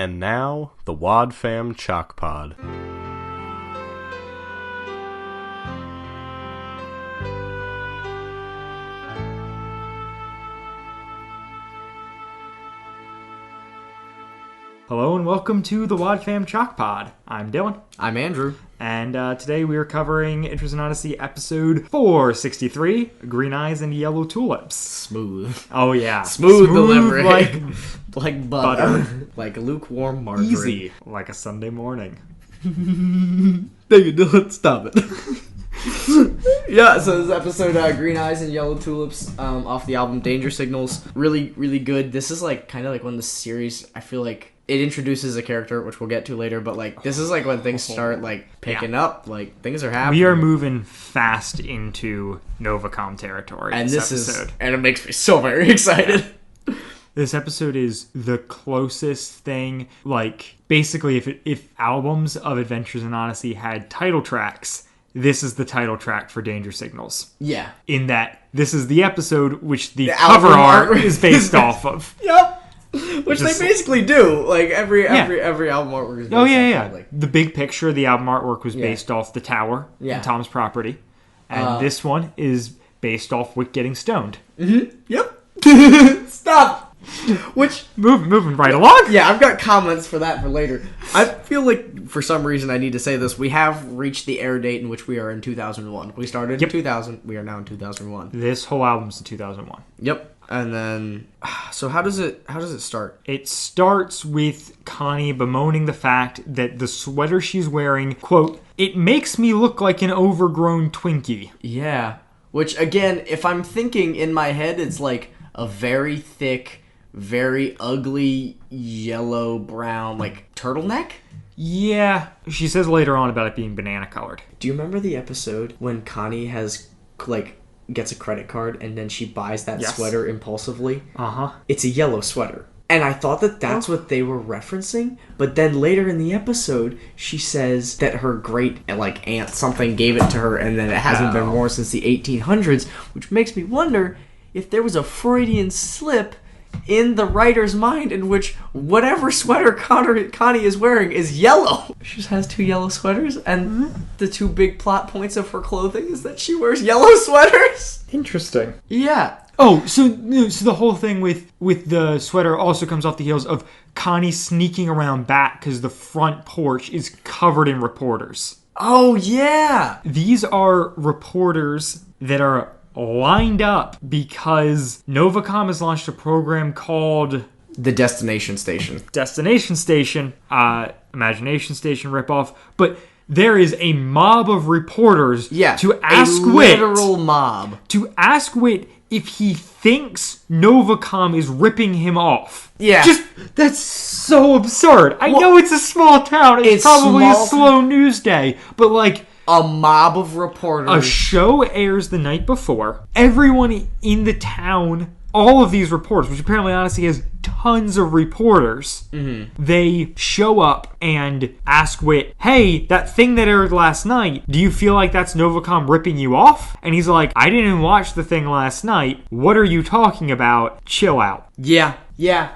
And now, the Wad Fam Chalk Pod. Hello and welcome to the Wad Fam Chalk Pod. I'm Dylan. I'm Andrew. And today we are covering Interest in Odyssey episode 463, Green Eyes and Yellow Tulips. Smooth. Oh yeah. Smooth delivery. Like butter. Like lukewarm margarine. Easy. Like a Sunday morning. Thank you, Dylan. Stop it. Yeah, so this episode, Green Eyes and Yellow Tulips, off the album Danger Signals. Really, really good. This is like kind of like when the series, I feel like, it introduces a character, which we'll get to later, but like this is like when things start like picking up, like things are happening. We are moving fast into Novacom territory. And this episode. And it makes me so very excited. This episode is the closest thing, like basically if albums of Adventures in Odyssey had title tracks, this is the title track for Danger Signals. Yeah. In that this is the episode which the cover art is based off of. Yep. Which they basically do. Like every album artwork is based off. Like, the big picture of the album artwork was based off the tower and Tom's property. And this one is based off Wick getting stoned. Mm-hmm. Yep. Stop. Which moving right along. Yeah, I've got comments for that for later. I feel like for some reason I need to say this. We have reached the air date in which we are in 2001. We started in 2000. We are now in 2001. This whole album's in 2001. Yep. And then, so how does it start? It starts with Connie bemoaning the fact that the sweater she's wearing, quote, "It makes me look like an overgrown Twinkie." Yeah. Which, again, if I'm thinking in my head, it's like a very thick, very ugly, yellow-brown, like, turtleneck? Yeah. She says later on about it being banana-colored. Do you remember the episode when Connie has, like, gets a credit card and then she buys that sweater impulsively? Uh-huh. It's a yellow sweater. And I thought that that's what they were referencing, but then later in the episode, she says that her great, like, aunt something gave it to her and then it hasn't been worn since the 1800s, which makes me wonder if there was a Freudian slip in the writer's mind in which whatever sweater Connie is wearing is yellow. She just has two yellow sweaters, and the two big plot points of her clothing is that she wears yellow sweaters. Interesting. Yeah. Oh, so the whole thing with the sweater also comes off the heels of Connie sneaking around back because the front porch is covered in reporters. Oh, yeah. These are reporters that are lined up because Novacom has launched a program called the Destination Station. Imagination Station ripoff, but there is a mob of reporters to ask a literal mob to ask Wit if he thinks Novacom is ripping him off. Yeah. That's so absurd. I know it's a small town. It's probably a slow news day, but like, a mob of reporters. A show airs the night before. Everyone in the town, all of these reporters, which apparently Odyssey has tons of reporters, they show up and ask Wit, "Hey, that thing that aired last night, do you feel like that's Novacom ripping you off?" And he's like, "I didn't watch the thing last night. What are you talking about? Chill out." Yeah.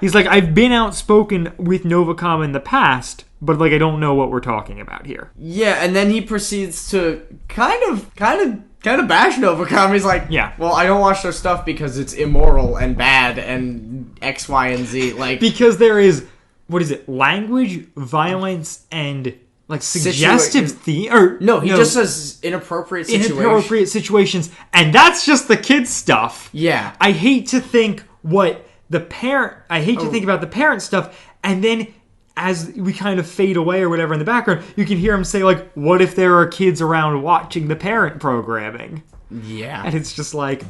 He's like, "I've been outspoken with Novacom in the past, but like I don't know what we're talking about here." Yeah, and then he proceeds to kind of bash Novacom. He's like, "Yeah, well, I don't watch their stuff because it's immoral and bad and X, Y, and Z." Like, because there is, what is it? Language, violence, and like suggestive theme. Or no, he just says inappropriate situations, and that's just the kids stuff. Yeah, I hate to think think about the parent stuff, and then as we kind of fade away or whatever in the background, you can hear him say, like, what if there are kids around watching the parent programming? Yeah. And it's just like,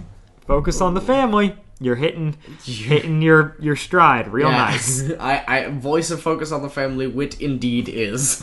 focus on the family. You're hitting your stride real nice. I voice of focus on the family, Wit indeed is.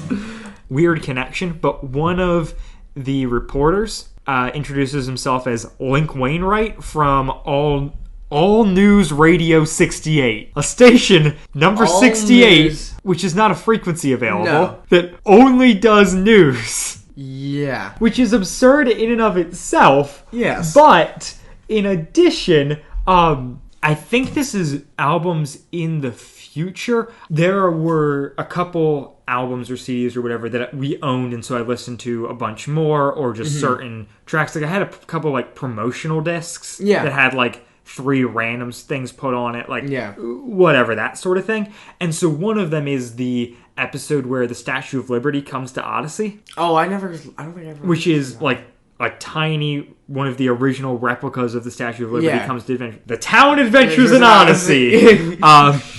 Weird connection, but one of the reporters introduces himself as Link Wainwright from All News Radio 68, a station number All 68, news. Which is not a frequency available, that only does news. Yeah. Which is absurd in and of itself. Yes. But, in addition, I think this is albums in the future future. There were a couple albums or CDs or whatever that we owned, and so I listened to a bunch more, or just certain tracks. Like I had a couple like promotional discs that had like 3 random things put on it, like whatever, that sort of thing. And so one of them is the episode where the Statue of Liberty comes to Odyssey. Oh, I don't think I ever. Which is like a tiny, one of the original replicas of the Statue of Liberty comes to adventure. The Town Adventures in Odyssey.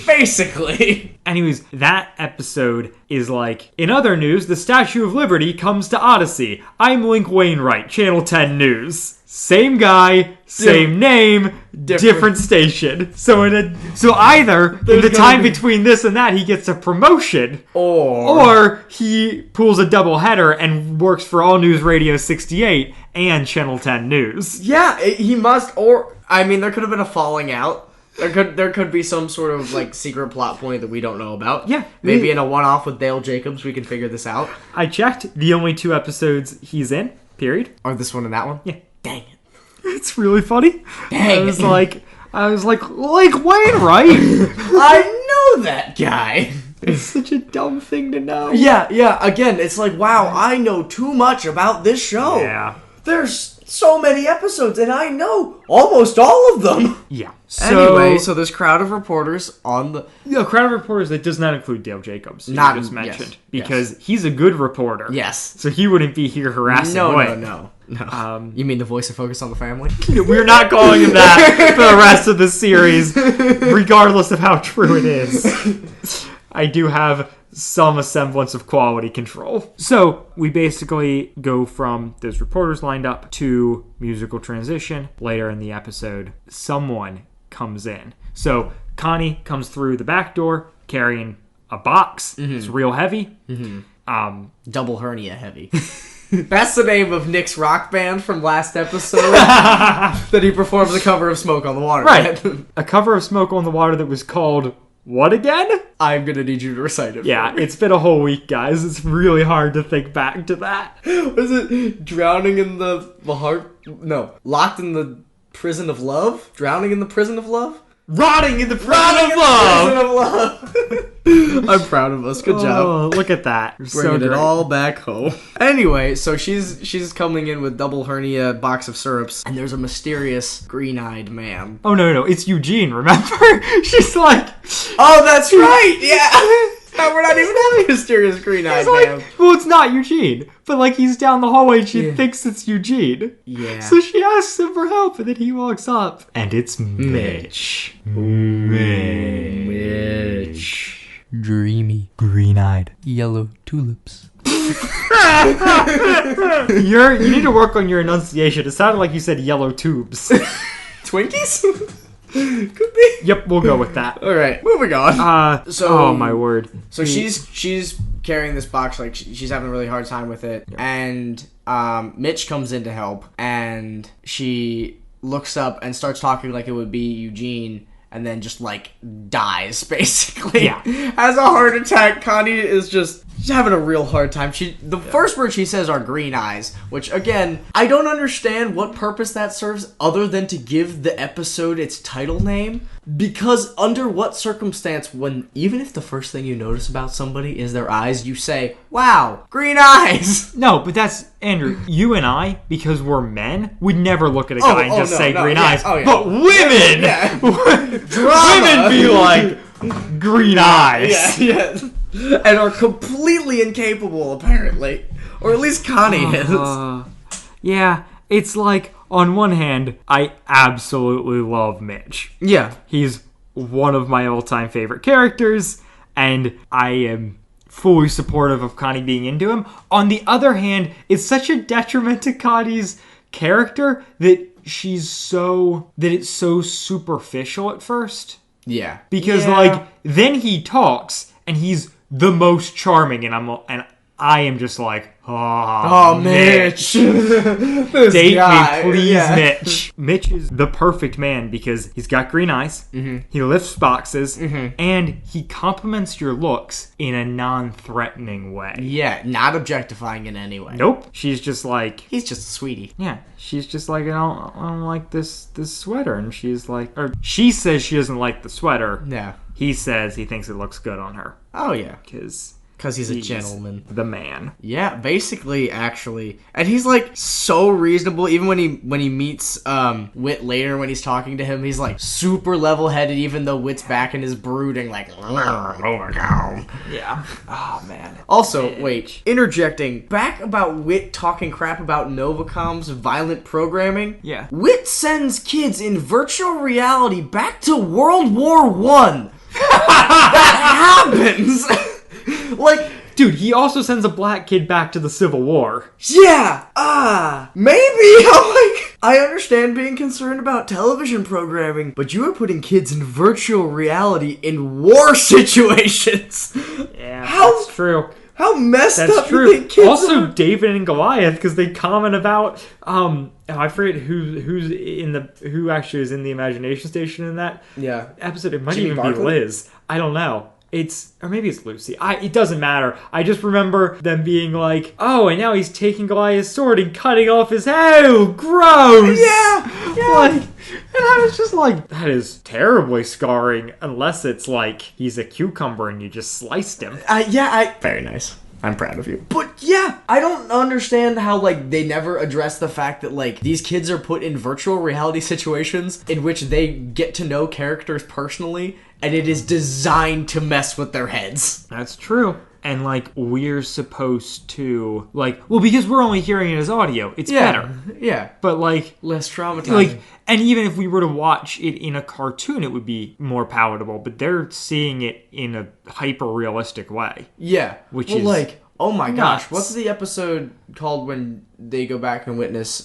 Basically. Anyways, that episode is like, in other news, the Statue of Liberty comes to Odyssey. I'm Link Wainwright, Channel 10 News. Same guy, same name, different station. So either in the time between this and that, he gets a promotion, or he pulls a double header and works for All News Radio 68 and Channel 10 News. Yeah, he must. Or I mean, there could have been a falling out. There could be some sort of like secret plot point that we don't know about. Yeah, maybe in a one-off with Dale Jacobs, we can figure this out. I checked the only 2 episodes he's in. Period. Or this one and that one. Yeah. Dang it. It's really funny. Dang. I was like, Link Wainwright. I know that guy. It's such a dumb thing to know. Yeah. Again, it's like, wow, I know too much about this show. Yeah. There's so many episodes, and I know almost all of them. Yeah. Anyway, so this crowd of reporters on the... Yeah, crowd of reporters that does not include Dale Jacobs, who you just mentioned. Yes, because he's a good reporter. Yes. So he wouldn't be here harassing No. You mean the voice of Focus on the Family? We're not calling him that for the rest of the series, regardless of how true it is. I do have some semblance of quality control. So we basically go from those reporters lined up to musical transition. Later in the episode, someone comes in. So Connie comes through the back door carrying a box. It's real heavy. Double hernia heavy. That's the name of Nick's rock band from last episode that he performed the cover of Smoke on the Water. Right. A cover of Smoke on the Water that was called what again? I'm going to need you to recite it. Yeah, it's been a whole week, guys. It's really hard to think back to that. Was it drowning in the heart? No. Locked in the prison of love? Drowning in the prison of love? Rotting in the prison of love! I'm proud of us. Good job. Look at that. Bringing it all back home. Anyway, so she's coming in with double hernia box of syrups, and there's a mysterious green-eyed man. Oh, no. It's Eugene, remember? She's like... Oh, that's right! Yeah! We're not even having a mysterious green-eyed man. Well, it's not Eugene. But, like, he's down the hallway and she thinks it's Eugene. Yeah. So she asks him for help, and then he walks up. And it's Mitch. Mitch. Dreamy, green-eyed, yellow tulips. You need to work on your enunciation. It sounded like you said yellow tubes. Twinkies? Could be. Yep, we'll go with that. All right, moving on. Oh my word. So she's carrying this box, like she's having a really hard time with it, and Mitch comes in to help, and she looks up and starts talking like it would be Eugene, and then just like dies basically. Yeah. Has a heart attack. Connie is just having a real hard time. The first words she says are green eyes, which again, I don't understand what purpose that serves other than to give the episode its title name. Because under what circumstance, even if the first thing you notice about somebody is their eyes, you say, wow, green eyes. No, but that's, Andrew, you and I, because we're men, would never look at a guy and just say green eyes. Oh, yeah. But women! Yeah. Women be like, green eyes. Yeah. And are completely incapable, apparently. Or at least Connie is. Yeah, it's like, on one hand, I absolutely love Mitch. Yeah. He's one of my all-time favorite characters, and I am fully supportive of Connie being into him. On the other hand, it's such a detriment to Connie's character that it's so superficial at first. Yeah. Because, like, then he talks, and he's the most charming, and I am just like, Mitch. Date guy. me, please, Yeah. Mitch. Mitch is the perfect man because he's got green eyes, he lifts boxes, and he compliments your looks in a non-threatening way. Yeah, not objectifying in any way. Nope. She's just like... He's just a sweetie. Yeah, she's just like, I don't like this sweater. And she's like... Or she says she doesn't like the sweater. Yeah. he says he thinks it looks good on her. Oh, yeah. Because he's a gentleman. The man. Yeah, basically, actually. And he's, like, so reasonable. Even when he meets Wit later, when he's talking to him, he's, like, super level-headed, even though Wit's back and is brooding, like, Yeah. Oh, man. Also, wait, interjecting, back about Wit talking crap about Novacom's violent programming. Yeah. Wit sends kids in virtual reality back to World War One. That happens! Like, dude, he also sends a black kid back to the Civil War. Yeah, maybe. I understand being concerned about television programming, but you are putting kids in virtual reality in war situations. Yeah, that's true. How messed That's up true. you think kids Also, are? David and Goliath, because they comment about I forget who actually is in the imagination station in that episode. It might Jimmy even Bartlett? be Liz. I don't know. Or maybe it's Lucy. It doesn't matter. I just remember them being like, oh, and now he's taking Goliath's sword and cutting off his head. Oh, gross. Yeah. And I was just like, that is terribly scarring, unless it's like he's a cucumber and you just sliced him. Very nice. I'm proud of you. But yeah, I don't understand how, like, they never address the fact that, like, these kids are put in virtual reality situations in which they get to know characters personally, and it is designed to mess with their heads. That's true. And, like, we're supposed to, like, well, because we're only hearing it as audio, it's better. Yeah. But, like, Less traumatizing. like, and even if we were to watch it in a cartoon, it would be more palatable. But they're seeing it in a hyper-realistic way. Yeah. Which is like, oh my gosh, nuts. what's the episode called when they go back and witness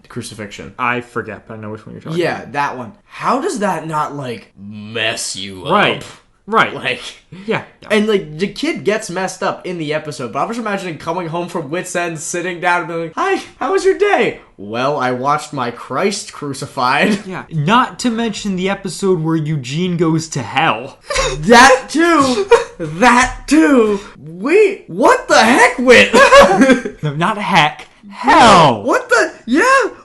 crucifixion? I forget, but I know which one you're talking Yeah, that one. How does that not, like, mess you about. up? Right. Like, yeah. and, like, the kid gets messed up in the episode, but I was imagining coming home from Wit's End, sitting down and being like, hi, how was your day? Well, I watched my Christ crucified. Yeah. Not to mention the episode where Eugene goes to hell. That too! That too! Wait, what the heck, Wit? No, not heck. Hell! What the hell?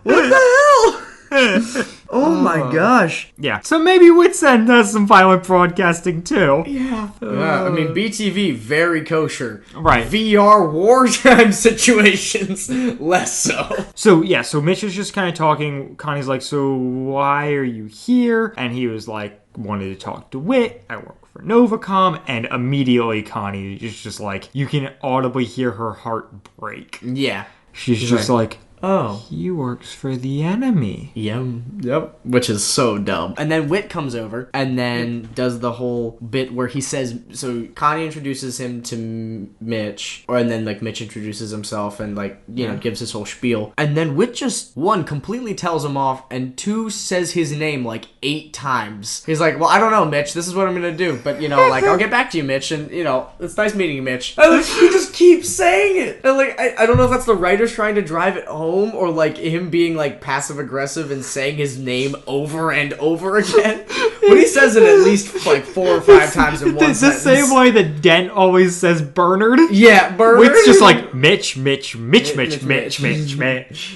Oh my gosh. Yeah. So maybe Wits End does some violent broadcasting too. Yeah. I mean, BTV, very kosher. Right. VR wartime situations, less so. So Mitch is just kind of talking. Connie's like, so why are you here? And he was like, wanted to talk to Wit. I work for Novacom. And immediately Connie is just like, you can audibly hear her heart break. Yeah. She's just like, oh. He works for the enemy. Yep. Which is so dumb. And then Wit comes over and then does the whole bit where he says, so Connie introduces him to Mitch, and then, like, Mitch introduces himself and, like, you know, gives his whole spiel. And then Wit just, one, completely tells him off, and two, says his name, like, 8 times. He's like, well, I don't know, Mitch. This is what I'm gonna do. But, you know, like, I'll get back to you, Mitch. And, you know, it's nice meeting you, Mitch. And, like, he just keeps saying it. And, like, I don't know if that's the writers trying to drive it home, or like him being like passive aggressive and saying his name over and over again. But he says it at least like 4 or 5 times in one It's the sentence. same way that Dent always says Bernard. Yeah, Bernard. It's just like Mitch.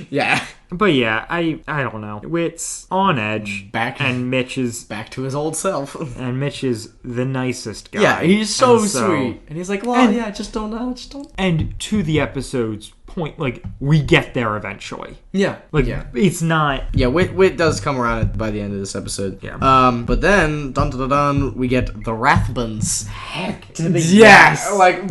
Yeah. But yeah, I don't know. Wit's on edge. And Mitch is back to his old self. And Mitch is the nicest guy. Yeah, he's so sweet. And he's like, well, yeah, just don't know. And to the episode's point, like, we get there eventually. Yeah. Like, it's not... Yeah, Wit does come around by the end of this episode. Yeah. But then, we get the Rathbons. Heck to the yes! Like,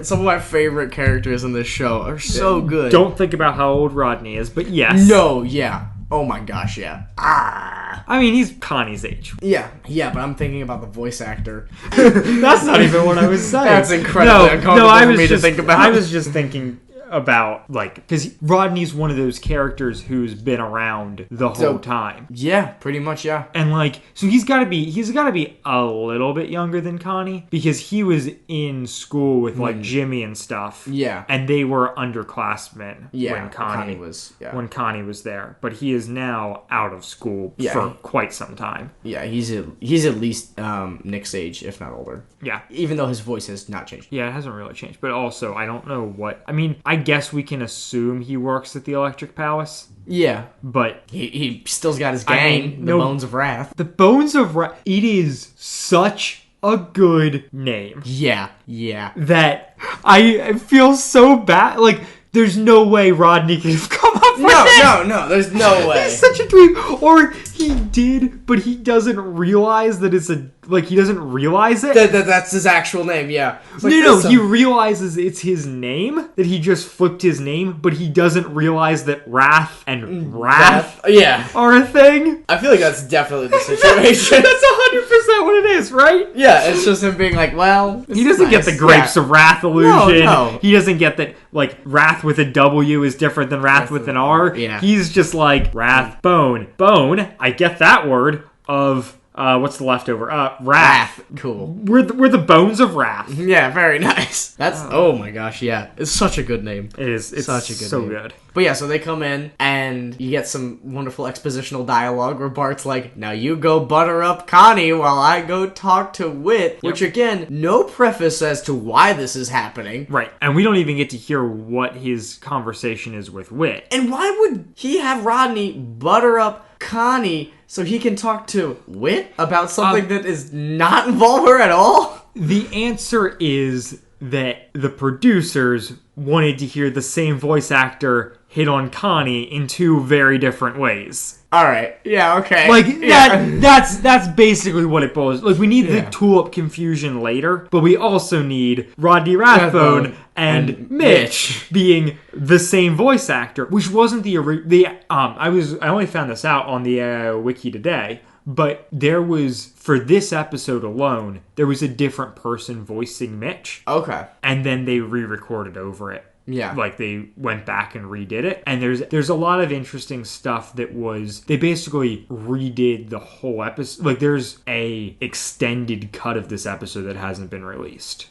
some of my favorite characters in this show are so good. Don't think about how old Rodney is, but yes. No, yeah. Oh my gosh, yeah. I mean, he's Connie's age. Yeah, but I'm thinking about the voice actor. That's not even what I was saying. That's incredibly uncomfortable for me to think about. I was just thinking about, like, because Rodney's one of those characters who's been around the whole time. Yeah, pretty much, yeah. And, like, so he's got to be a little bit younger than Connie, because he was in school with, like, Jimmy and stuff. Yeah. And they were underclassmen when Connie was there. But he is now out of school for quite some time. Yeah, he's at least Nick's age, if not older. Yeah. Even though his voice has not changed. Yeah, it hasn't really changed. But also, I don't know what... I mean, I guess we can assume he works at the Electric Palace. Yeah. But He still's got his gang, the Bones of Wrath. The Bones of Wrath. It is such a good name. Yeah. That I feel so bad. Like, there's no way Rodney could have come up with it. No, there's no way. He's such a dweeb. Or he did, but he doesn't realize that it's he doesn't realize it. That's his actual name, yeah. He realizes it's his name, that he just flipped his name, but he doesn't realize that Wrath and Wrath are a thing. I feel like that's definitely the situation. That's 100% what it is, right? Yeah, it's just him being like, well... He doesn't get the Grapes of Wrath illusion. No. He doesn't get that, like, Wrath with a W is different than Wrath with an R. Yeah. He's just like, Wrath, Bone. Bone, I get that word, of... what's the leftover? Wrath. Cool. We're the Bones of Wrath. Yeah, very nice. That's oh my gosh, yeah. It's such a good name. It is. It's such a good so name. good. But yeah, so they come in and you get some wonderful expositional dialogue where Bart's like, now you go butter up Connie while I go talk to Whit, which again, no preface as to why this is happening. Right. And we don't even get to hear what his conversation is with Whit. And why would he have Rodney butter up Connie so he can talk to Whit about something that is not involve her at all? The answer is that the producers wanted to hear the same voice actor hit on Connie in two very different ways. Alright, yeah, okay. That's basically what it boils. Like, we need the Tulip confusion later, but we also need Rodney Rathbone and Mitch being the same voice actor, which wasn't I only found this out on the wiki today, but there was, for this episode alone, there was a different person voicing Mitch. Okay. And then they re-recorded over it. Yeah. Like, they went back and redid it. And there's a lot of interesting stuff that they basically redid the whole episode. Like, there's a extended cut of this episode that hasn't been released.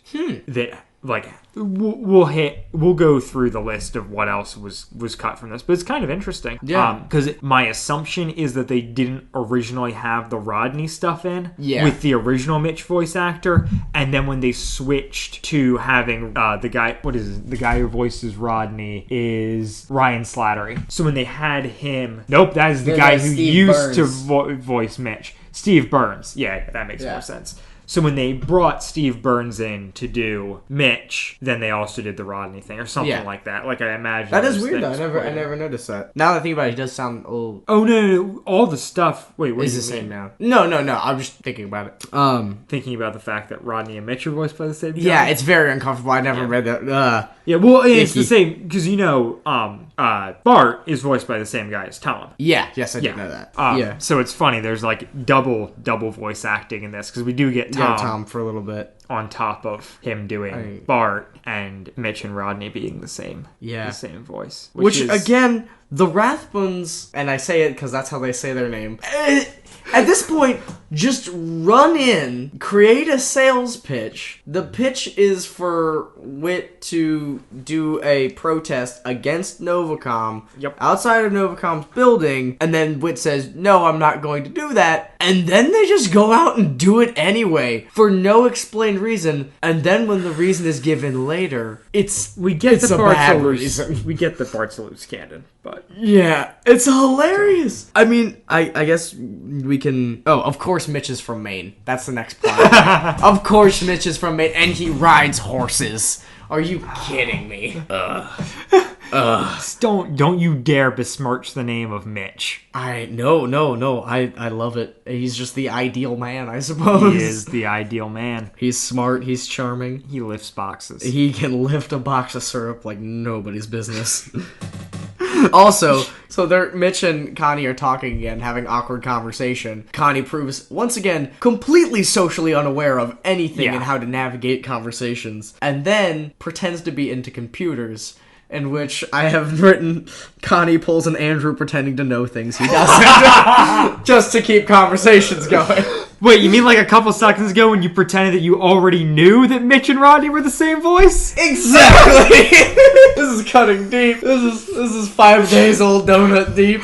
That, like, we'll go through the list of what else was cut from this, but it's kind of interesting. Yeah. Because my assumption is that they didn't originally have the Rodney stuff in with the original Mitch voice actor, and then when they switched to having the guy who voices Rodney is Ryan Slattery. So when they had him, that is the guy who Steve used Burns. to voice Mitch. Steve Burns. Yeah, that makes more sense. So when they brought Steve Burns in to do Mitch, then they also did the Rodney thing or something like that. Like, I imagine that is weird. I never noticed that. Now that I think about it, he does sound a little. Oh no! All the stuff. Wait, what is is the it same now? No. I'm just thinking about it. Thinking about the fact that Rodney and Mitch are voiced by the same guy. Yeah, it's very uncomfortable. I never read that. Yeah, well, it's the same because Bart is voiced by the same guy as Tom. Yeah, yes, I did know that. So it's funny. There's like double voice acting in this because we do get Tom for a little bit on top of him doing Bart and Mitch and Rodney being the same voice. Which again, the Rathbones, and I say it because that's how they say their name. At this point, just run in, create a sales pitch. The pitch is for Whit to do a protest against Novacom outside of Novacom's building, and then Whit says, no, I'm not going to do that. And then they just go out and do it anyway for no explained reason. And then when the reason is given later, we get the Bart Salutes canon, but yeah, it's hilarious. I mean, I guess we can. Oh, of course, Mitch is from Maine. That's the next part. Of course, Mitch is from Maine, and he rides horses. Are you kidding me? Don't you dare besmirch the name of Mitch. No. I love it. He's just the ideal man, I suppose. He is the ideal man. He's smart. He's charming. He lifts boxes. He can lift a box of syrup like nobody's business. Also, so Mitch and Connie are talking again, having awkward conversation. Connie proves, once again, completely socially unaware of anything and how to navigate conversations. And then pretends to be into computers, in which I have written, Connie pulls an Andrew pretending to know things he doesn't, just to keep conversations going. Wait, you mean like a couple seconds ago when you pretended that you already knew that Mitch and Rodney were the same voice? Exactly! This is cutting deep. This is 5 days old donut deep.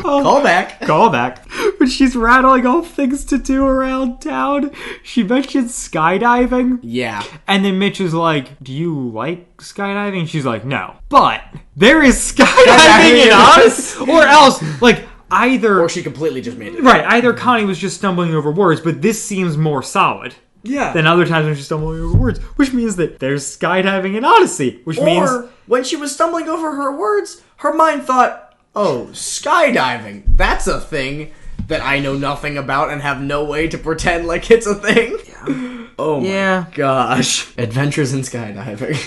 Call back. Call back. When she's rattling off things to do around town, she mentions skydiving. Yeah. And then Mitch is like, do you like skydiving? And she's like, no. But there is skydiving in us. Or else, like, either... Or she completely just made it. Right, either Connie was just stumbling over words, but this seems more solid. Yeah. Than other times when she's stumbling over words. Which means that there's skydiving in Odyssey. Which means... Or, when she was stumbling over her words, her mind thought, oh, skydiving. That's a thing that I know nothing about and have no way to pretend like it's a thing. Yeah. Oh my gosh. Adventures in skydiving.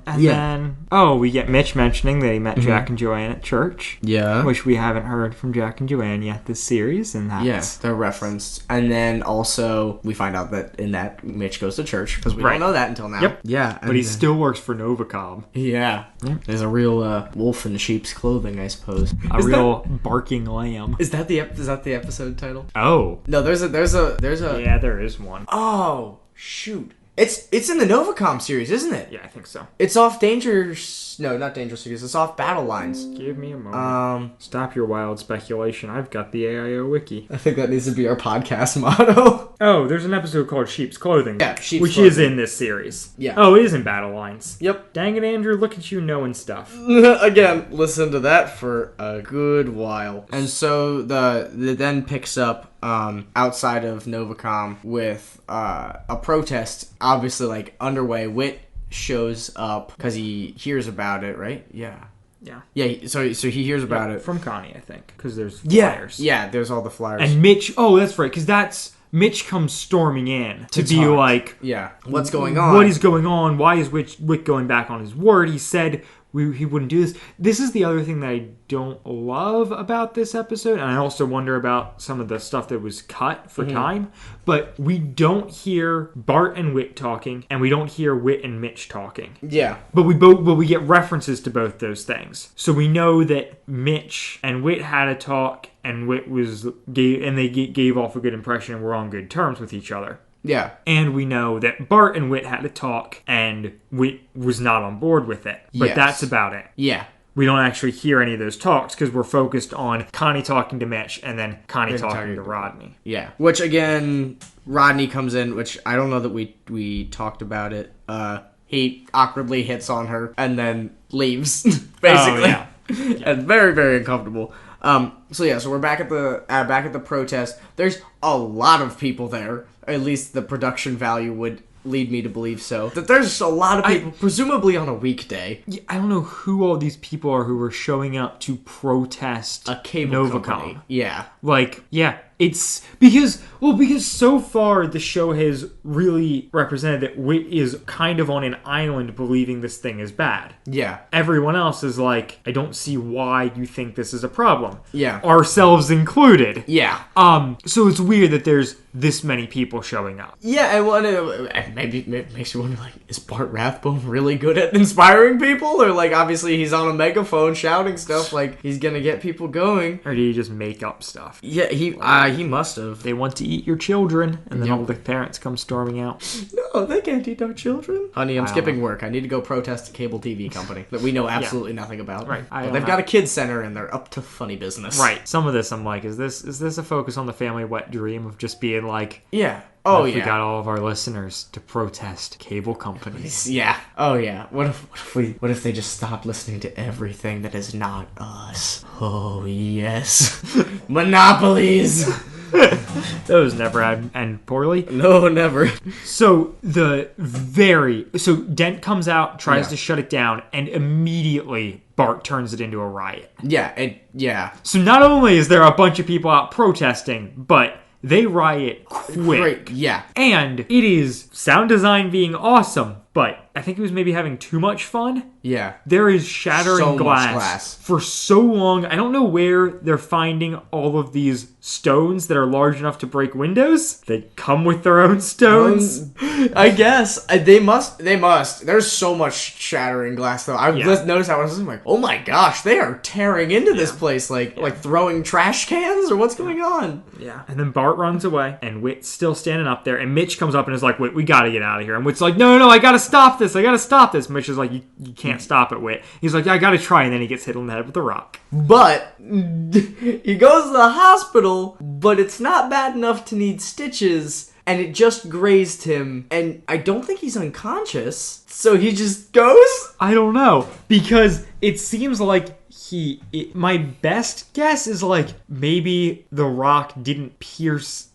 And then... Oh, we get Mitch mentioning that he met Jack and Joanne at church. Yeah. Which we haven't heard from Jack and Joanne yet this series. And that's... Yes, they're referenced. And then also, we find out that in that, Mitch goes to church, because we don't know that until now. Yep. Yeah. But he still works for Novacom. Yeah. There's a real wolf in sheep's clothing, I suppose. A real barking lamb. Is that the episode title? Oh. No, there's a... Yeah, there is one. Oh, shoot. It's in the Novacom series, isn't it? Yeah, I think so. It's off Dangerous... No, not Dangerous Series. It's off Battle Lines. Give me a moment. Stop your wild speculation. I've got the AIO wiki. I think that needs to be our podcast motto. Oh, there's an episode called Sheep's Clothing. Yeah, Sheep's which Clothing. is in this series. Yeah. Oh, it is in Battle Lines. Yep. Dang it, Andrew. Look at you knowing stuff. Again, listen to that for a good while. And so the then picks up outside of Novacom with a protest, obviously like underway. Whit shows up because he hears about it, right? Yeah. Yeah, so he hears about it. From Connie, I think, because there's flyers. Yeah, there's all the flyers. And Mitch, that's right, because Mitch comes storming in to be talk. like... Yeah, what's going on? What is going on? Why is Whit going back on his word? He said he wouldn't do this. This is the other thing that I don't love about this episode, and I also wonder about some of the stuff that was cut for time, but we don't hear Bart and Whit talking, and we don't hear Whit and Mitch talking. Yeah. But we get references to both those things. So we know that Mitch and Whit had a talk, and they gave off a good impression and were on good terms with each other. Yeah. And we know that Bart and Whit had a talk, and Whit was not on board with it. But that's about it. Yeah. We don't actually hear any of those talks because we're focused on Connie talking to Mitch and then Connie talking to Rodney. Yeah. Which, again, Rodney comes in, which I don't know that we talked about it. He awkwardly hits on her and then leaves, basically. Oh, yeah. And very, very uncomfortable. So we're back at the protest. There's a lot of people there. At least the production value would lead me to believe so. That there's a lot of people, presumably on a weekday. Yeah, I don't know who all these people are who are showing up to protest a cable Novacom. company. Yeah. It's because so far the show has really represented that Whit is kind of on an island believing this thing is bad. Yeah. Everyone else is like, I don't see why you think this is a problem. Yeah. Ourselves included. Yeah. So it's weird that there's this many people showing up. Yeah, and maybe it makes you wonder, like, is Bart Rathbone really good at inspiring people? Or, like, obviously he's on a megaphone shouting stuff, like, he's gonna get people going. Or do you just make up stuff? Yeah, he must have. They want to eat your children, and then all the parents come storming out. No, they can't eat our children. Honey, I'm skipping work. I need to go protest a cable TV company that we know absolutely nothing about. Right. But they've got a kids center, and they're up to funny business. Right. Some of this I'm like, is this a focus on the family wet dream of just being like, yeah. Oh, we got all of our listeners to protest cable companies. Yeah. Oh, yeah. What if they just stopped listening to everything that is not us? Oh, yes. Monopolies. Those never end poorly. No, never. So Dent comes out, tries to shut it down, and immediately Bart turns it into a riot. Yeah. So not only is there a bunch of people out protesting, but they riot quick. Great. Yeah. And it is sound design being awesome, but I think he was maybe having too much fun. Yeah. There is shattering So much glass glass for so long. I don't know where they're finding all of these stones that are large enough to break windows. They come with their own stones. I guess. They must. There's so much shattering glass, though. I just noticed how I was like, oh my gosh, they are tearing into this place like throwing trash cans, or what's going on? Yeah. And then Bart runs away, and Whit's still standing up there, and Mitch comes up and is like, wait, we gotta get out of here. And Whit's like, no, I gotta stop this. I gotta stop this. Mitch is like, you can't stop it, Whit. He's like, I gotta try. And then he gets hit on the head with a rock. But he goes to the hospital, but it's not bad enough to need stitches, and it just grazed him, and I don't think he's unconscious, so he just goes? I don't know, because it seems like my best guess is like maybe the rock didn't pierce.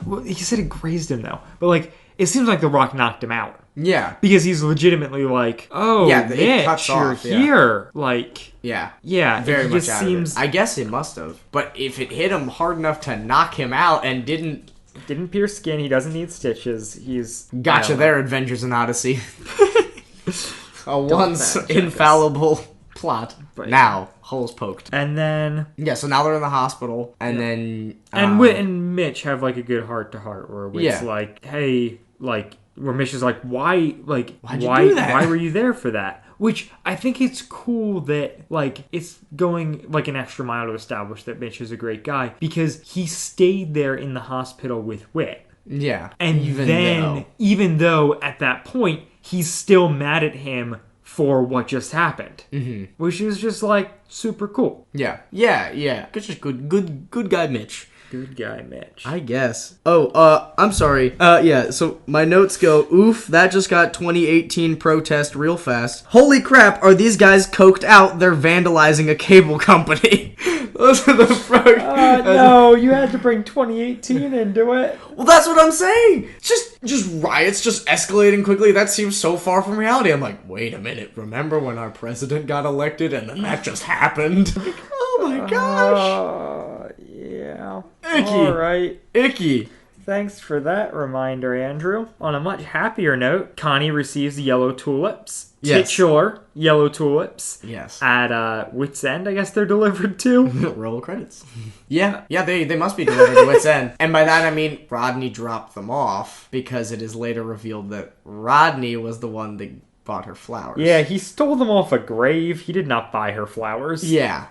Well, he said it grazed him though, but like it seems like the rock knocked him out. Yeah, because he's legitimately like, oh yeah, Mitch, you're here. Like, yeah, very much out of it. I guess it must have, but if it hit him hard enough to knock him out and didn't pierce skin, he doesn't need stitches. He's gotcha. There, Adventures in Odyssey. A once infallible plot. But now holes poked. And then so now they're in the hospital, and then Whit and Mitch have like a good heart to heart where Whit's like, hey, like, where Mitch is like, why why'd you do that? Why were you there for that? Which I think it's cool that like it's going like an extra mile to establish that Mitch is a great guy, because he stayed there in the hospital with Whit. Yeah. And even though at that point he's still mad at him for what just happened, which is just like super cool. Yeah. Just good guy, Mitch. Good guy, Mitch. I guess. Oh, I'm sorry. So my notes go, oof, that just got 2018 protest real fast. Holy crap, are these guys coked out? They're vandalizing a cable company. Those are the no, you had to bring 2018 into it. Well, that's what I'm saying. Just riots, just escalating quickly. That seems so far from reality. I'm like, wait a minute. Remember when our president got elected and then that just happened? Like, oh my gosh. Yeah. Icky. All right. Icky. Thanks for that reminder, Andrew. On a much happier note, Connie receives yellow tulips. Yes. Titular yellow tulips. Yes. At Wits End, I guess they're delivered to. Roll credits. Yeah, they must be delivered to Wits End. And by that I mean Rodney dropped them off, because it is later revealed that Rodney was the one that bought her flowers. Yeah, he stole them off a grave. He did not buy her flowers. Yeah.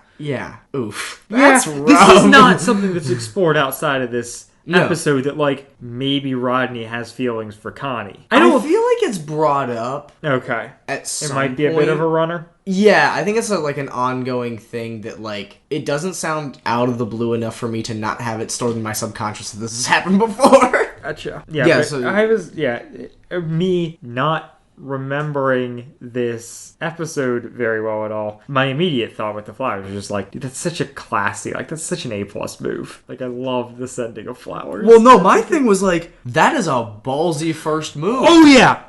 Oof. That's rough. This is not something that's explored outside of this episode, that like maybe Rodney has feelings for Connie. I feel like it's brought up. Okay. At some It might be a bit of a runner. Yeah, I think it's like an ongoing thing that like it doesn't sound out of the blue enough for me to not have it stored in my subconscious that this has happened before. Gotcha. Yeah, me not remembering this episode very well at all, my immediate thought with the flowers was just like, dude, that's such a classy, like that's such an A+ move. Like I love the sending of flowers. Well, no, my thing was like, that is a ballsy first move. Oh yeah.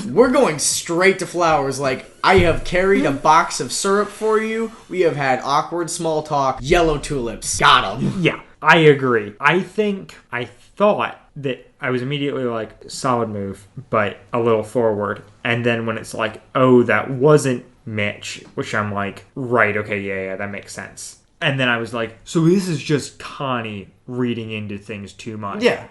We're going straight to flowers. Like, I have carried a box of syrup for you. We have had awkward small talk. Yellow tulips. Got them. Yeah, I agree. I thought that I was immediately like, solid move, but a little forward. And then when it's like, oh, that wasn't Mitch, which I'm like, right, okay, yeah, that makes sense. And then I was like, so this is just Connie reading into things too much. Yeah.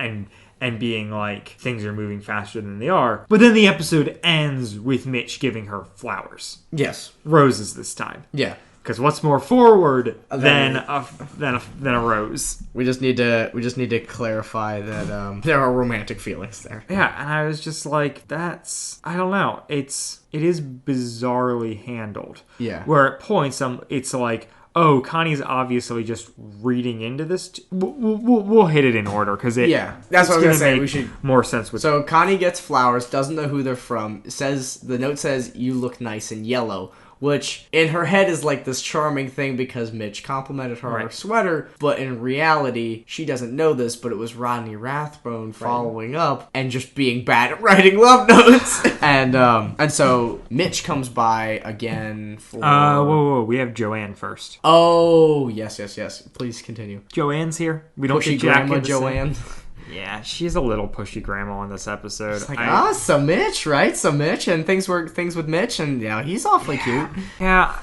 And being like, things are moving faster than they are. But then the episode ends with Mitch giving her flowers. Yes. Roses this time. Yeah. Because what's more forward than a rose? We just need to clarify that there are romantic feelings there. Yeah, and I was just like, I don't know. It is bizarrely handled. Yeah. Where at points it's like, oh, Connie's obviously just reading into this. We'll hit it in order because that's what I was gonna say. We should more sense with. So Connie gets flowers, doesn't know who they're from. The note says, "You look nice in yellow." Which, in her head, is like this charming thing because Mitch complimented her on her sweater, but in reality, she doesn't know this, but it was Rodney Rathbone following up and just being bad at writing love notes. And so Mitch comes by again for... Whoa, we have Joanne first. Oh, yes. Please continue. Joanne's here. We don't Pushy get Jack Grandma Joanne. Yeah, she's a little pushy grandma in this episode. It's like, so Mitch, right? So Mitch, and things with Mitch, and he's awfully cute. Yeah,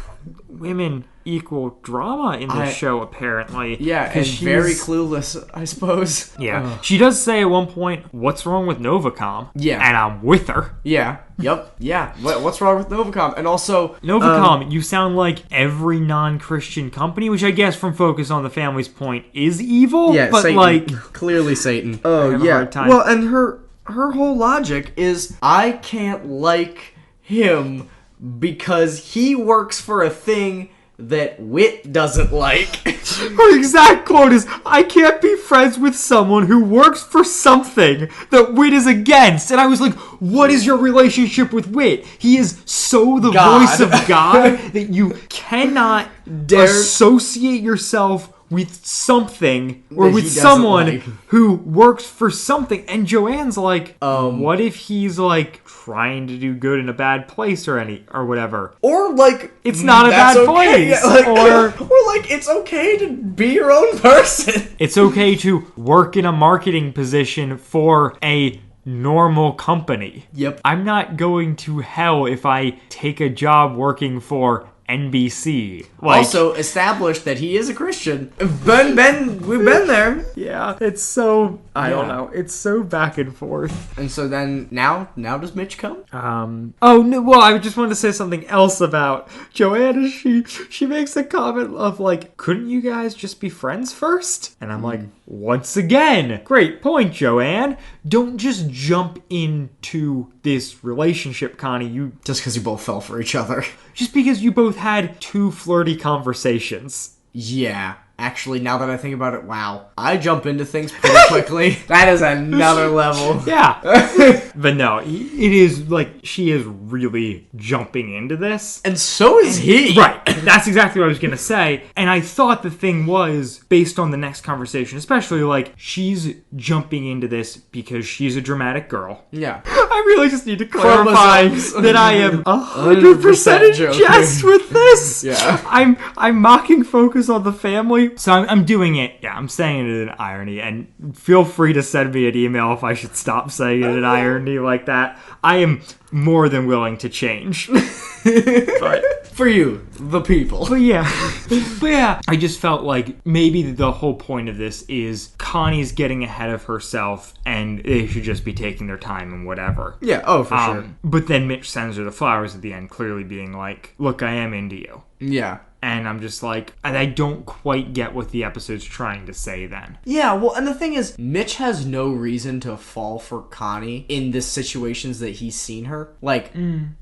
women equal drama in this show, apparently. Yeah, and very clueless, I suppose. Yeah. She does say at one point, what's wrong with Novacom? Yeah. And I'm with her. Yeah. Yep. Yeah. What's wrong with Novacom? And also... Novacom, you sound like every non-Christian company, which I guess from Focus on the Family's point is evil. Yeah, but Satan. like... Clearly Satan. Oh, yeah. Well, and her her whole logic is, I can't like him because he works for a thing that Wit doesn't like. Her exact quote is, I can't be friends with someone who works for something that Wit is against. And I was like, what is your relationship with Wit? He is so the God. voice of God that you cannot associate yourself with something or That he with doesn't someone like. who works for something. And Joanne's like, what if he's like trying to do good in a bad place or whatever? Or like, It's not a that's bad okay. place. Like, Or like, it's okay to be your own person. it's okay to work in a marketing position for a normal company. Yep. I'm not going to hell if I take a job working for NBC. Like, Also established that he is a Christian. We've been there. yeah, it's so, I don't Yeah. know, it's so back and forth. And so then now does Mitch come? Oh no, well, I just wanted to say something else about Joanna. She makes a comment of like, couldn't you guys just be friends first? And I'm like, once again, great point, Joanne. Don't just jump into this relationship, Connie. Just because you both fell for each other. Just because you both had 2 flirty conversations. Yeah. Actually, now that I think about it, wow. I jump into things pretty quickly. That is another level. Yeah. But no, it is like, she is really jumping into this. And so is he. Right. That's exactly what I was going to say. And I thought the thing was, based on the next conversation, especially like, she's jumping into this because she's a dramatic girl. Yeah. I really just need to clarify Chromosomes. that I am 100% in joking. jest with this. Yeah. I'm mocking Focus on the Family. So I'm doing it. Yeah, I'm saying it in irony. And feel free to send me an email if I should stop saying it in irony like that. I am more than willing to change. But For you, the people. But yeah, I just felt like maybe the whole point of this is Connie's getting ahead of herself and they should just be taking their time and whatever. Yeah, oh, for sure. But then Mitch sends her the flowers at the end, clearly being like, look, I am into you. Yeah. And I'm just like, and I don't quite get what the episode's trying to say then. Yeah, well, and the thing is, Mitch has no reason to fall for Connie in the situations that he's seen her. Like,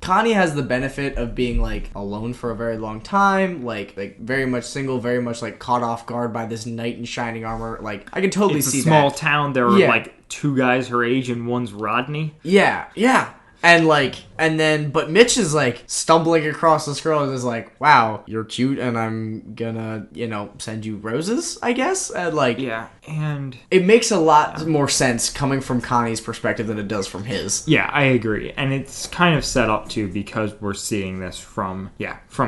Connie has the benefit of being, like, alone for a very long time, like very much single, very much, like, caught off guard by this knight in shining armor. Like, I can totally It's see a small that. town. There are Yeah. like 2 guys her age and one's Rodney. Yeah, yeah. But Mitch is like stumbling across this girl and is like, wow, you're cute and I'm gonna, send you roses, I guess. And like, Yeah, and it makes a lot more sense coming from Connie's perspective than it does from his. yeah, I agree. And it's kind of set up too because we're seeing this from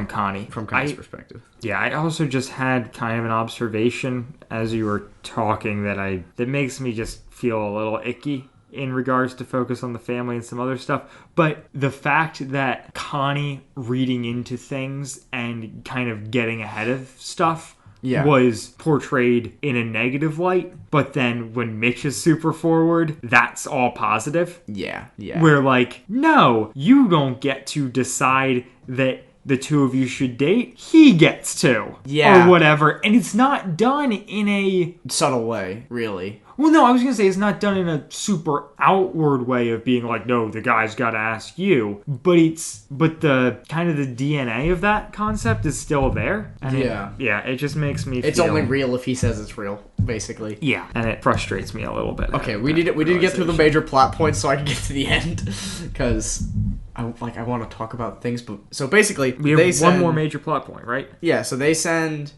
Connie. From Connie's perspective. Yeah, I also just had kind of an observation as you were talking that makes me just feel a little icky in regards to Focus on the Family and some other stuff. But the fact that Connie reading into things and kind of getting ahead of stuff was portrayed in a negative light. But then when Mitch is super forward, that's all positive. Yeah. Where like, no, you don't get to decide that the 2 of you should date. He gets to. Yeah. Or whatever. And it's not done in a Subtle way, really. Well, no, I was going to say it's not done in a super outward way of being like, no, the guy's got to ask you. But the kind of the DNA of that concept is still there. And it just makes me It's feel... only real if he says it's real, basically. Yeah, and it frustrates me a little bit. Okay, we need to get through the major plot points so I can get to the end. Because I want to talk about things, but so basically We have one more major plot point, right? Yeah, so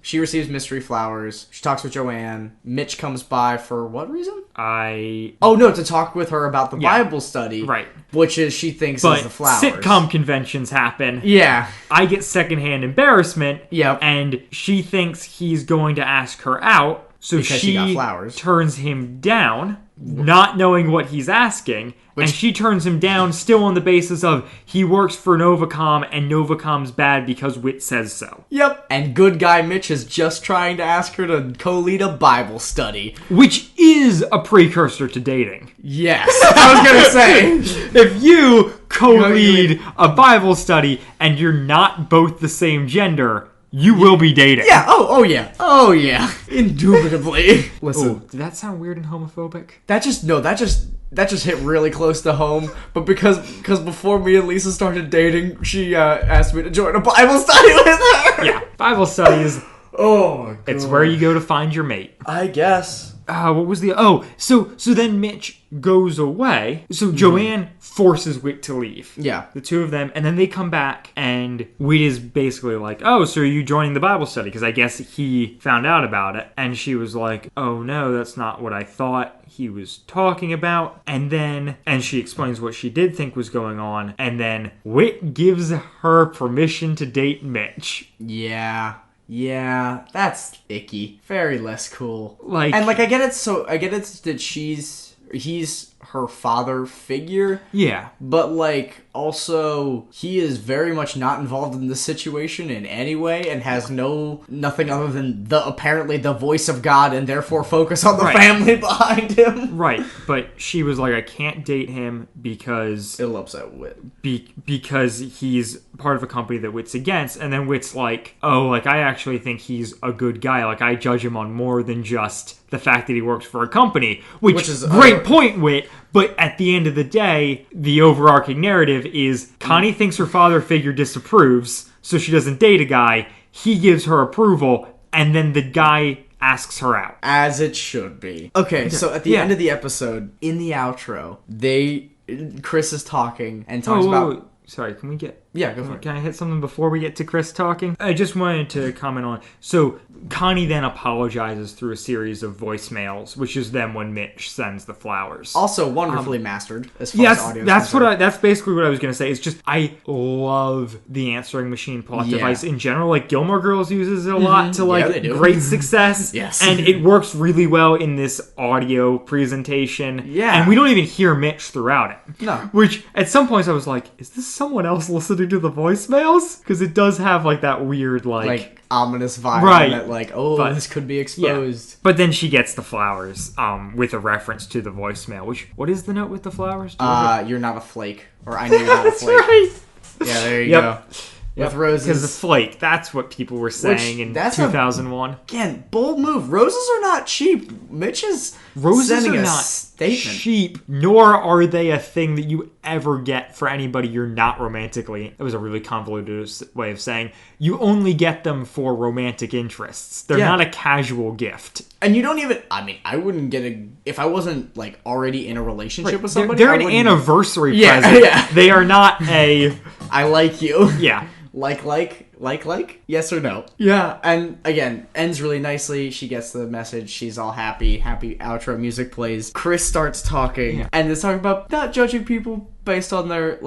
she receives mystery flowers. She talks with Joanne. Mitch comes by for what reason? To talk with her about the Bible study. Right. Which is, she thinks, But is the flowers. sitcom conventions happen. Yeah. I get secondhand embarrassment. Yep. And she thinks he's going to ask her out. So Because she got flowers. turns him down, not knowing what he's asking. And she turns him down still on the basis of he works for Novacom and Novacom's bad because Wit says so. Yep. And good guy Mitch is just trying to ask her to co-lead a Bible study. Which is a precursor to dating. Yes. I was going to say. If you co-lead a Bible study and you're not both the same gender, you will be dating. Yeah. Oh yeah. Indubitably. Listen, Oh, did that sound weird and homophobic? that just hit really close to home. But because before me and Lisa started dating, she asked me to join a Bible study with her. Yeah, Bible studies. Oh my God. It's where you go to find your mate. I guess. What was the... Oh, so then Mitch goes away. So Joanne forces Whit to leave. Yeah. The two of them. And then they come back and Whit is basically like, oh, so are you joining the Bible study? Because I guess he found out about it. And she was like, oh, no, that's not what I thought he was talking about. And she explains what she did think was going on. And then Whit gives her permission to date Mitch. Yeah, that's icky. Very less cool. Like, and I get it. So I get it that he's her father figure. Yeah. But also he is very much not involved in this situation in any way and has nothing other than apparently the voice of God and therefore focus on the family behind him. Right. But she was like, I can't date him because It'll upset Whit. Because he's part of a company that Whit's against. And then Whit's like, oh, I actually think he's a good guy. I judge him on more than just the fact that he works for a company, which is a great point, Whit. But at the end of the day, the overarching narrative is Connie thinks her father figure disapproves, so she doesn't date a guy. He gives her approval, and then the guy asks her out. As it should be. Okay, so at the end of the episode, in the outro, Chris is talking and talks about... Sorry, can we get... Yeah, go for it. Can I hit something before we get to Chris talking? I just wanted to comment on... So, Connie then apologizes through a series of voicemails, which is then when Mitch sends the flowers. Also wonderfully mastered as far as audio is that's basically what I was going to say. It's just, I love the answering machine plot device in general. Gilmore Girls uses it a lot to, great success. Yes. And it works really well in this audio presentation. Yeah. And we don't even hear Mitch throughout it. No. Which, at some points, I was like, is this someone else listening to the voicemails? Because it does have that weird ominous vibe, right? That this could be exposed. Yeah. But then she gets the flowers, with a reference to the voicemail. What is the note with the flowers? You're not a flake, or I know you're not a flake. Right. Yeah, there you go. With roses, because the flake. That's what people were saying in 2001. Again, bold move. Roses are not cheap. Mitch is sending a statement. Cheap, nor are they a thing that you ever get for anybody you're not romantically. It was a really convoluted way of saying you only get them for romantic interests. They're not a casual gift. And you don't even... I mean, I wouldn't get if I wasn't, already in a relationship with somebody. They're an anniversary present. Yeah. They are not a... I like you. Yeah. Like? Yes or no? Yeah. And again, ends really nicely. She gets the message. She's all happy. Happy outro music plays. Chris starts talking. And is talking about not judging people based on their,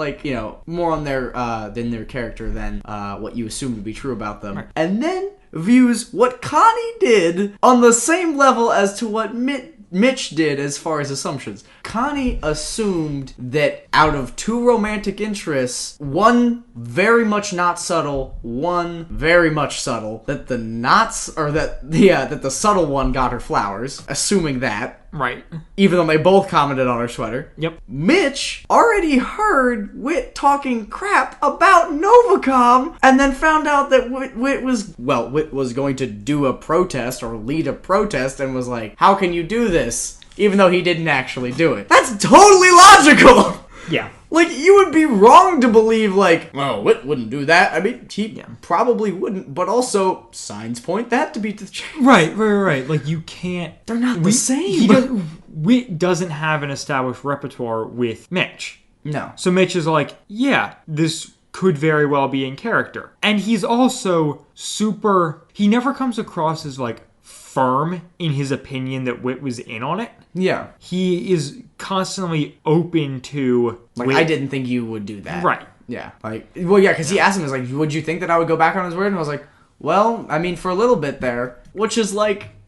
more on their, than their character than, what you assume to be true about them. Right. And then views what Connie did on the same level as to what Mitch did as far as assumptions. Connie assumed that out of two romantic interests, one very much not subtle, one very much subtle, that the subtle one got her flowers, assuming that. Right. Even though they both commented on her sweater. Yep. Mitch already heard Whit talking crap about Novacom and then found out that Whit was going to do a protest or lead a protest and was like, how can you do this? Even though he didn't actually do it. That's totally logical! Yeah. You would be wrong to believe, Whit wouldn't do that. I mean, he probably wouldn't, but also, signs point that to be the truth. Right. You can't... They're not the same. Whit doesn't have an established repertoire with Mitch. No. So Mitch is like, yeah, this could very well be in character. And he's also he never comes across as, firm in his opinion that Whit was in on it. Yeah. He is constantly open to... I didn't think you would do that. Right. Yeah. Because he asked him, would you think that I would go back on his word? And I was like, well, I mean, for a little bit there. Which is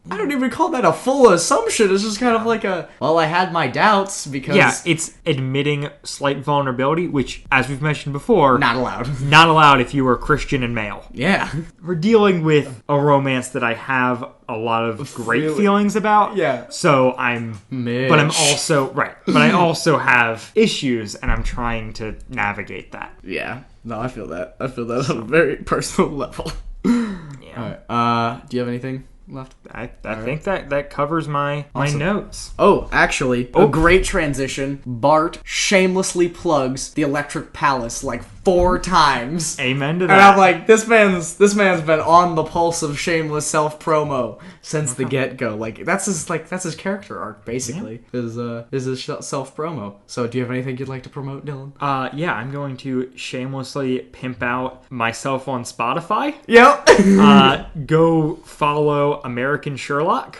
I don't even call that a full assumption. It's just kind of I had my doubts because... Yeah, it's admitting slight vulnerability, which, as we've mentioned before... Not allowed. Not allowed if you are Christian and male. Yeah. We're dealing with a romance that I have a lot of great feelings about. Yeah. So I'm... Mitch. But I'm also... Right. But I also have issues, and I'm trying to navigate that. Yeah. No, I feel that. I feel that on a very personal level. am. All right. Do you have anything left? I think that covers my notes. Oh, actually, a great transition. Bart shamelessly plugs the Electric Palace like 4 times. Amen to that. And I'm like, this man's been on the pulse of shameless self promo since the get go. Like that's his character arc basically. Is his self promo. So do you have anything you'd like to promote, Dylan? Yeah, I'm going to shamelessly pimp out myself on Spotify. Yep. Go follow American Sherlock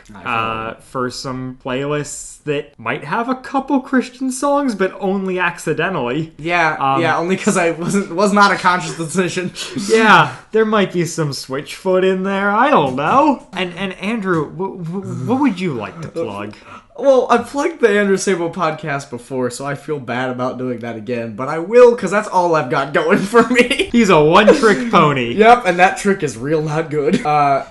for some playlists that might have a couple Christian songs, but only accidentally. Yeah, only because I was not a conscious decision. Yeah, there might be some Switchfoot in there. I don't know. And Andrew, what would you like to plug? Well, I plugged the Andrew Sabo podcast before, so I feel bad about doing that again. But I will, because that's all I've got going for me. He's a one-trick pony. Yep, and that trick is real not good. So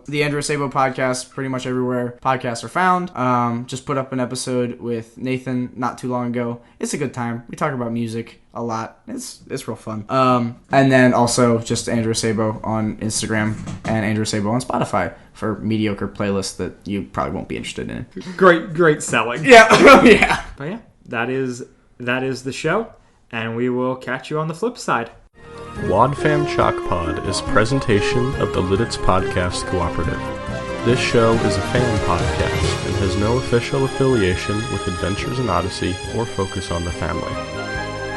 the Andrew Sabo podcast, pretty much everywhere podcasts are found. Just put up an episode with Nathan not too long ago. It's a good time. We talk about music a lot. It's real fun. And then also just Andrew Sabo on Instagram and Andrew Sabo on Spotify for mediocre playlists that you probably won't be interested in. Great selling. Yeah, yeah. But yeah, that is the show, and we will catch you on the flip side. Wadfam Chalk Pod is a presentation of the Lidditz Podcast Cooperative. This show is a fan podcast and has no official affiliation with Adventures in Odyssey or Focus on the Family.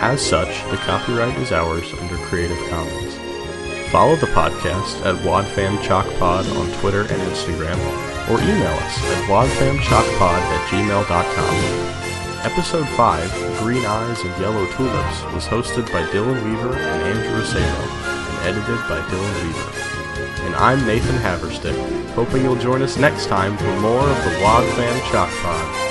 As such, the copyright is ours under Creative Commons. Follow the podcast at wadfamchalkpod on Twitter and Instagram, or email us at wadfamchalkpod@gmail.com. Episode 5, Green Eyes and Yellow Tulips, was hosted by Dylan Weaver and Andrew Sabo, and edited by Dylan Weaver. And I'm Nathan Haverstick, hoping you'll join us next time for more of the Wad Fam Chalk Pod.